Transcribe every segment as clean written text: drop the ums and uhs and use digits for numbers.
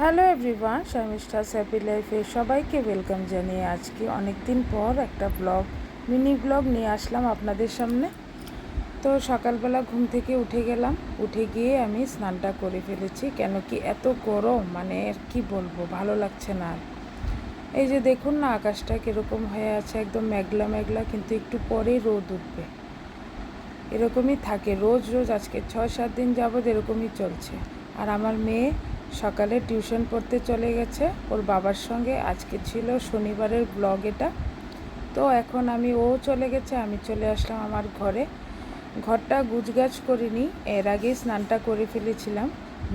Hello everyone, Sharmistha's happy লাইফে সবাইকে welcome জানিয়ে আজকে অনেক দিন পর একটা মিনি ব্লগ নিয়ে আসলাম আপনাদের সামনে। তো সকালবেলা ঘুম থেকে উঠে গেলাম, উঠে গিয়ে আমি স্নানটা করে ফেলেছি। কেন কি এত গরম, মানে আর কি বলবো, ভালো লাগছে না। এই যে দেখুন না, আকাশটা কীরকম হয়ে আছে, একদম মেঘলা মেঘলা, কিন্তু একটু পরেই রোদ উঠবে। এরকমই থাকে রোজ রোজ, আজকে 6-7 দিন যাবৎ এরকমই চলছে। আর আমার মেয়ে সকালে টিউশন পড়তে চলে গেছে ওর বাবার সঙ্গে। আজকে ছিল শনিবারের ব্লগ এটা। তো এখন ও চলে গেছে, আমি চলে আসলাম আমার ঘরে। ঘরটা গুছগাছ করিনি, এর আগেই স্নানটা করে ফেলেছিলাম।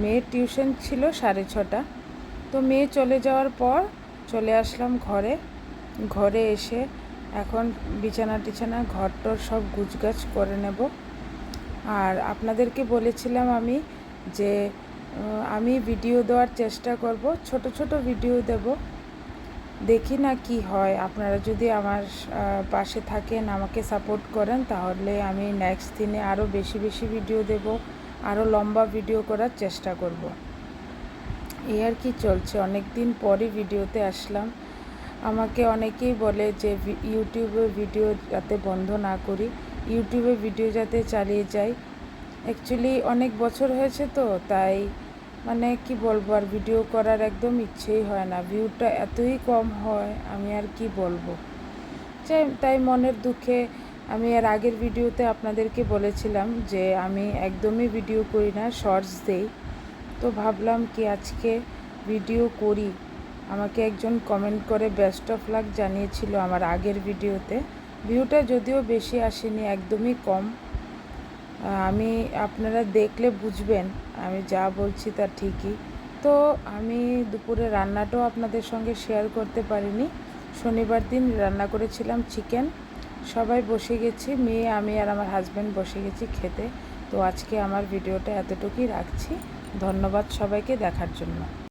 মেয়ের টিউশন ছিল 6:30। তো মেয়ে চলে যাওয়ার পর চলে আসলাম ঘরে। ঘরে এসে এখন বিছানা টিছানা ঘরটর সব গুছগাছ করে নেব। আর আপনাদেরকে বলেছিলাম আমি যে আমি ভিডিও দেওয়ার চেষ্টা করব, ছোট ছোট ভিডিও দেব, দেখি না কি হয়। আপনারা যদি আমার পাশে থাকেন, আমাকে সাপোর্ট করেন, তাহলে আমি নেক্সট দিনে আরও বেশি বেশি ভিডিও দেব, আরও লম্বা ভিডিও করার চেষ্টা করব। এই আর কি চলছে, অনেক দিন পরই ভিডিওতে আসলাম। আমাকে অনেকেই বলে যে ইউটিউবে ভিডিও যাতে বন্ধ না করি, ইউটিউবে ভিডিও যাতে চালিয়ে যাই। অ্যাকচুয়ালি অনেক বছর হয়েছে, তো তাই মানে কি বলবো, আর ভিডিও করার একদম ইচ্ছেই হয় না। ভিউটা এতই কম হয়, আমি আর কি বলবো। তাই মনের দুঃখে আমি এর আগের ভিডিওতে আপনাদেরকে বলেছিলাম যে আমি একদমই ভিডিও করি না, শর্টস দেই। তো ভাবলাম কি আজকে ভিডিও করি। আমাকে একজন কমেন্ট করে বেস্ট অফ লাক জানিয়েছিল আমার আগের ভিডিওতে। ভিউটা যদিও বেশি আসেনি, একদমই কম। আপনারা দেখলে বুঝবেন আমি যা বলছি তা ঠিকই। তো আমি দুপুরে রান্নাটাও আপনাদের সঙ্গে শেয়ার করতে পারিনি। শনিবার দিন রান্না করেছিলাম চিকেন। সবাই বসে গেছি, মেয়ে, আমি আর আমার হাজব্যান্ড বসে গেছি খেতে। তো আজকে আমার ভিডিওটা এতটুকুই রাখছি। ধন্যবাদ সবাইকে দেখার জন্য।